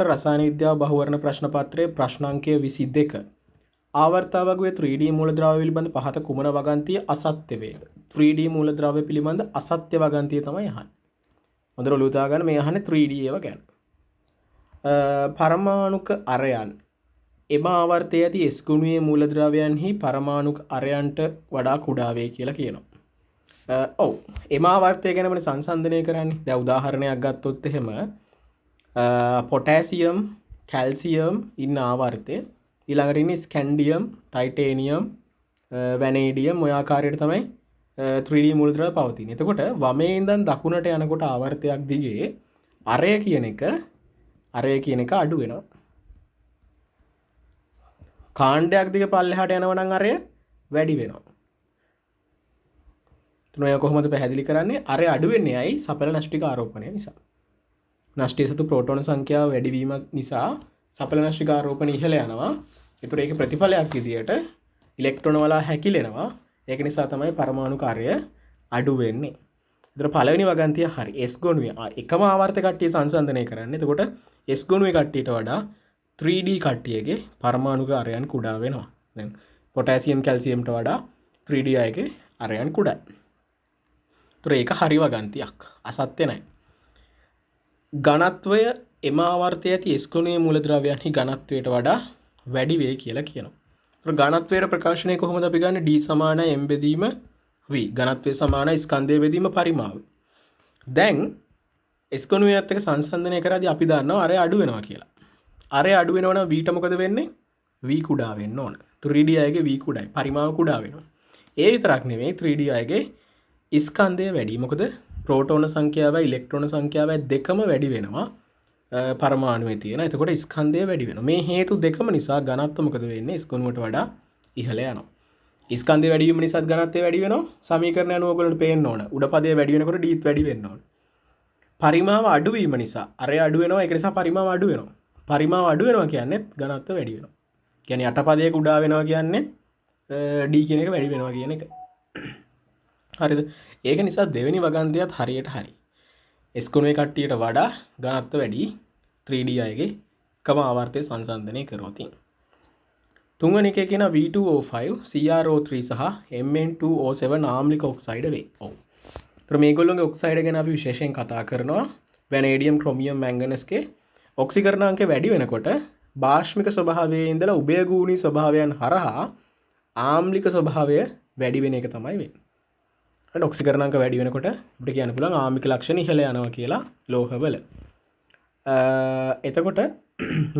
රසායන විද්‍යාව බහුවර්ණ ප්‍රශ්න පත්‍රයේ ප්‍රශ්නාංකය 22 ආවර්තාවකයේ 3D මූලද්‍රව්‍ය පිළිබඳ පහත කුමන වගන්තිය අසත්‍ය වේද? 3D මූලද්‍රව්‍ය පිළිබඳ අසත්‍ය වගන්තිය තමයි අහන්නේ. හොඳට ඔලුව තියා ගන්න මේ අහන්නේ 3D ඒවා ගැන. පරමාණුක අරයන් එම ආවර්තයේ ඇති S ගුණයේ මූලද්‍රව්‍යයන්හි පරමාණුක අරයන්ට වඩා කුඩා වේ කියලා කියනවා. ඔව් එම ආවර්තය ගැන මම සංසන්දනය කරන්නේ. දැන් උදාහරණයක් ගත්තොත් එහෙම පොටෑසියම් කැල්සියම් ඉන්න ආවර්තය ඊළඟට ඉන්නේ ස්කැන්ඩියම් ටයිටේනියම් වැනේඩියම් ඔය ආකාරයට තමයි 3D මූලද්‍රව්‍ය පවතින්නේ. එතකොට වමේ ඉඳන් දකුණට යනකොට ආවර්තයක් දිගේ අරය කියන එක අඩු වෙනවා. කාණ්ඩයක් දිගේ පල්ලෙහාට යනවා නම් අරය වැඩි වෙනවා. එතන ඔය කොහොමද පැහැදිලි කරන්නේ? අරය අඩු වෙන්නේ ඇයි? සපල න්‍යෂ්ටික ආරෝපණය නිසා. න්‍යෂ්ටිය සතු ප්‍රෝටෝන සංඛ්‍යාව වැඩිවීම නිසා සපල න්‍යෂ්ටික ආරෝපණය ඉහළ යනවා. ඒතර ඒක ප්‍රතිඵලයක් විදියට ඉලෙක්ට්‍රෝන වල හැකිලෙනවා. ඒක නිසා තමයි පරමාණු කාර්ය අඩු වෙන්නේ. ඒතර පළවෙනි වගන්තිය හරි. S ගොණුවේ එකම ආවර්ත කට්ටිය සංසන්දනය කරන්නේ. එතකොට S ගොණුවේ කට්ටියට වඩා 3D කට්ටියගේ පරමාණු කාර්යයන් කුඩා වෙනවා. දැන් පොටෑසියම් කැල්සියම්ට වඩා 3D අයගේ අරයන් කුඩායි. ඒතර ඒක හරි වගන්තියක්. අසත්‍ය නැහැ. ඝනත්වය එම ආවර්තයේ ඇති S ගුණයේ මූලද්‍රව්‍යයන්හි ඝනත්වයට වඩා වැඩි වේ කියලා කියනවා. ඒතර ඝනත්වයේ ප්‍රකාශනය කොහොමද අපි ගන්න? D සමානයි m බෙදීම v. ඝනත්වය සමානයි ස්කන්ධය බෙදීම පරිමාව. දැන් S ගුණයත් එක්ක සංසන්දනය කරද්දී අපි දන්නවා අරය අඩු වෙනවා කියලා. අරය අඩු වෙනවා නම් v ට මොකද වෙන්නේ? v කුඩා වෙන්න ඕන. 3D අයගේ v කුඩායි. පරිමාව කුඩා වෙනවා. ඒ විතරක් නෙමෙයි 3D අයගේ ස්කන්ධය වැඩි. මොකද ප්‍රෝටෝන සංඛ්‍යාවයි ඉලෙක්ට්‍රෝන සංඛ්‍යාවයි දෙකම වැඩි වෙනවා පරමාණුවේ තියෙන. එතකොට ස්කන්ධය වැඩි වෙනවා. මේ හේතු දෙකම නිසා ඝනත්ව මොකද වෙන්නේ? S ගුණයට වඩා ඉහළ යනවා. ස්කන්ධය වැඩි වීම නිසා ඝනත්වය වැඩි වෙනවා. සමීකරණය අනුව ඔයගොල්ලන්ට පේන්න ඕන. උඩ පදයේ වැඩි වෙනකොට Dත් වැඩි වෙන්න ඕන. පරිමාව අඩු වීම නිසා අරය අඩු වෙනවා. ඒක නිසා පරිමාව අඩු වෙනවා. පරිමාව අඩු වෙනවා කියන්නේ ඝනත්වය වැඩි වෙනවා. කියන්නේ යට පදයේ කුඩා වෙනවා කියන්නේ D කියන එක වැඩි වෙනවා කියන එක. හරිද? ඒක නිසා දෙවෙනි වගන්තියත් හරියට හරි. S ගුණයේ කට්ටියට වඩා ඝනත්ව වැඩි 3D අයගේ එකම ආවර්තය සංසන්දනය කරොත්. තුන්වෙනි එකේ කියන V2O5 CrO3 සහ Mn2O7 ආම්ලික ඔක්සයිඩ් වේ. ඔව්. ඒතර මේගොල්ලෝගේ ඔක්සයිඩ් ගැන අපි විශේෂයෙන් කතා කරනවා. වැනේඩියම් ක්‍රොමියම් මැංගනස්ගේ ඔක්සිකරණාංකය වැඩි වෙනකොට බාෂ්මික ස්වභාවයේ ඉඳලා උභයගුණී ස්වභාවයන් හරහා ආම්ලික ස්වභාවය වැඩි වෙන එක තමයි වෙන්නේ. ඔක්සිකරණාංක වැඩි වෙනකොට අපිට කියන්න පුළුවන් ආම්ලික ලක්ෂණ ඉහළ යනවා කියලා ලෝහවල. එතකොට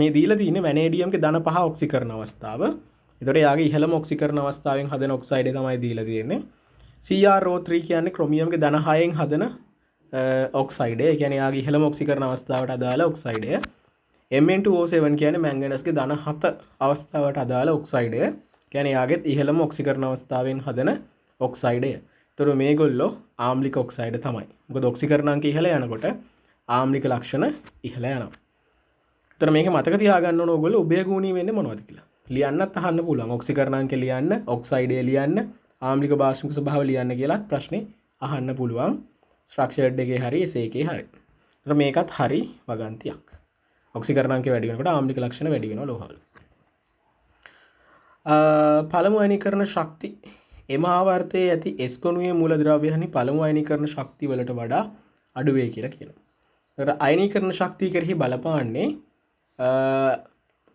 මේ දීලා තියෙන්නේ වැනේඩියම්ගේ ධන 5 ඔක්සිකරණ අවස්ථාව. ඒතකොට යාගේ ඉහළම ඔක්සිකරණ අවස්ථාවෙන් හදන ඔක්සයිඩ් තමයි දීලා තියෙන්නේ. CrO3 කියන්නේ ක්‍රොමියම්ගේ ධන 6න් හදන ඔක්සයිඩ්. ඒ කියන්නේ යාගේ ඉහළම ඔක්සිකරණ අවස්ථාවට අදාළ ඔක්සයිඩ්. Mn2O7 කියන්නේ මැංගනස්ගේ ධන 7 අවස්ථාවට අදාළ ඔක්සයිඩ්. කියන්නේ යාගේ ඉහළම ඔක්සිකරණ අවස්ථාවෙන් හදන ඔක්සයිඩ්. තොර මේගොල්ලෝ ආම්ලික ඔක්සයිඩ් තමයි. මොකද ඔක්සිකරණාංක ඉහළ යනකොට ආම්ලික ලක්ෂණ ඉහළ යනවා. ඒතර මේක මතක තියාගන්න ඕන ඕගොල්ලෝ උභයගුණී වෙන්නේ මොනවද කියලා. ලියන්නත් අහන්න පුළුවන්. ඔක්සිකරණාංක ලියන්න, ඔක්සයිඩය ලියන්න, ආම්ලික බාෂ්මික ස්වභාව ලියන්න කියලාත් ප්‍රශ්නේ අහන්න පුළුවන්. ස්ට්‍රක්චර්ඩ් එකේ හරි එසේ එකේ හරි. ඒතර මේකත් හරි වගන්තියක්. ඔක්සිකරණාංක වැඩි වෙනකොට ආම්ලික ලක්ෂණ වැඩි වෙනවා ලෝහවල. පළමු අයනීකරණ ශක්ති එම ආවර්තයේ ඇති S ගුණයේ මූලද්‍රව්‍යයන්හි පළමු අයනීකරණ ශක්තිය වලට වඩා අඩු වේ කියලා කියනවා. ඒතර අයනීකරණ ශක්තිය කෙරෙහි බලපාන්නේ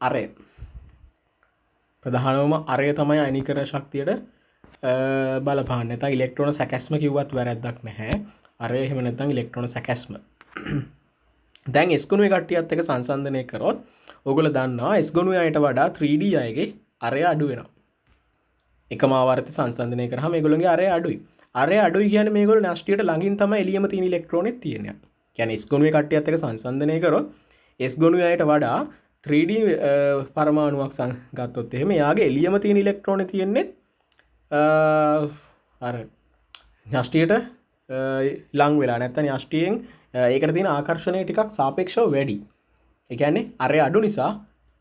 අරය. ප්‍රධානම අරය තමයි අයනීකරණ ශක්තියට බලපාන්නේ. නැත්නම් ඉලෙක්ට්‍රෝන සැකැස්ම කිව්වත් වැරද්දක් නැහැ. අරය එහෙම නැත්නම් ඉලෙක්ට්‍රෝන සැකැස්ම. දැන් S ගුණයේ කට්ටියත් එක්ක සංසන්දනය කරොත් ඕගොල්ලෝ දන්නවා S ගුණයේ අයට වඩා 3D අයගේ අරය අඩු වෙනවා. එකම ආවර්ත සංසන්දනය කරාම මේගොල්ලන්ගේ අරය අඩුයි. අරය අඩුයි කියන්නේ මේගොල්ලෝ න්‍යෂ්ටියට ළඟින් තමයි එළියම තියෙන ඉලෙක්ට්‍රෝනෙත් තියෙන්නේ. කියන්නේ S ගුණයේ කට්ටියත් එක්ක සංසන්දනය කරොත් S ගුණයේ අයට වඩා 3D පරමාණුවක් ගත්තොත් එහෙම යාගේ එළියම තියෙන ඉලෙක්ට්‍රෝනේ තියෙන්නේ අර න්‍යෂ්ටියට ලං වෙලා නැත්නම් න්‍යෂ්ටියෙන් ඒකට තියෙන ආකර්ෂණය ටිකක් සාපේක්ෂව වැඩි. ඒ කියන්නේ අරය අඩු නිසා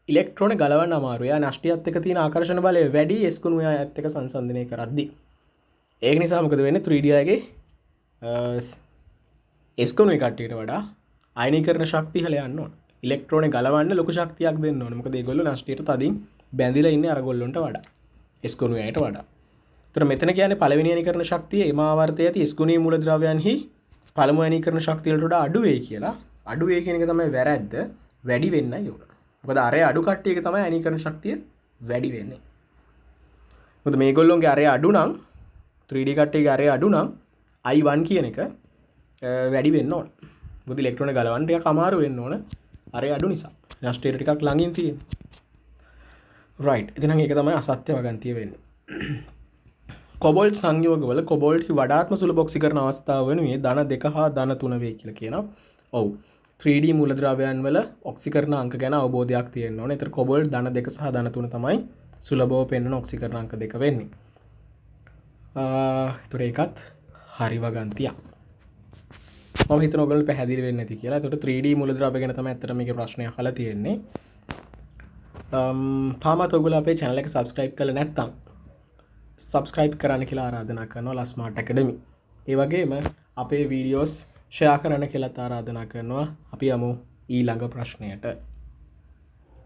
ඉලෙක්ට්‍රෝන ගලවන්න අමාරුයි. යා න්‍යෂ්ටියත් එක්ක තියෙන ආකර්ෂණ බලය වැඩි S ගුණයත් එක්ක සංසන්දනය කරද්දී. ඒක නිසා මොකද වෙන්නේ 3D අයගේ S ගුණයේ කට්ටියට වඩා අයනීකරණ ශක්තිය ඉහළ යන්න ඕන. ඉලෙක්ට්‍රෝන ගලවන්න ලොකු ශක්තියක් දෙන්න ඕනේ. මොකද ඒගොල්ලෝ නෂ්ටයට තදින් බැඳිලා ඉන්නේ අරගොල්ලන්ට වඩා. S ගුණයට වඩා. ඒතර මෙතන කියන්නේ පළවෙනි අණීකරණ ශක්තිය එම ආවර්තයේ ඇති S ගුණීය මූලද්‍රව්‍යයන්හි පළමු අණීකරණ ශක්තියට වඩා අඩු වේ කියලා. අඩු වේ කියන එක තමයි වැරද්ද. වැඩි වෙන්නයි ඕන. මොකද අරේ අඩු කට්ටියක තමයි අණීකරණ ශක්තිය වැඩි වෙන්නේ. මොකද මේගොල්ලොන්ගේ අරේ අඩු නම් 3D කට්ටියගේ අරේ අඩු නම් I1 කියන එක වැඩි වෙන්න ඕන. මොකද ඉලෙක්ට්‍රෝන ගලවන්න ටිකක් අමාරු වෙන්න ඕන. අරේ අඩු නිසා. නෂ්ටයට ටිකක් ළඟින් තියෙන්නේ. රයිට්. ඉතින් නම් ඒක තමයි අසත්‍ය වගන්තිය වෙන්නේ. කොබෝල්ට් සංයෝගවල කොබෝල්ට් වඩාත්ම සුලභ ඔක්සිකරණ අවස්ථාව වෙනුවේ ධන 2 හා ධන 3 වේ කියලා කියනවා. ඔව්. 3D මූලද්‍රව්‍යයන් වල ඔක්සිකරණ අංක ගැන අවබෝධයක් තියෙන්න ඕනේ. ඒතර කොබෝල්ට් ධන 2 සහ ධන 3 තමයි සුලභව පෙන්වන ඔක්සිකරණ අංක දෙක වෙන්නේ. ඒතර ඒකත් හරි වගන්තියක්. මම හිතන ඔයගොල්ලෝ පැහැදිලි වෙන්නේ නැති කියලා. ඒතකොට 3D මූලද්‍රව්‍ය ගැන තමයි අත්තට මේකේ ප්‍රශ්නය අහලා තියෙන්නේ. තාමත් ඔයගොල්ලෝ අපේ channel එක subscribe කරලා නැත්නම් subscribe කරන්න කියලා ආරාධනා කරනවා ලස්මාර්ට් ඇකඩමි. ඒ වගේම අපේ videos share කරන්න කියලා ආරාධනා කරනවා. අපි යමු ඊළඟ ප්‍රශ්නයට.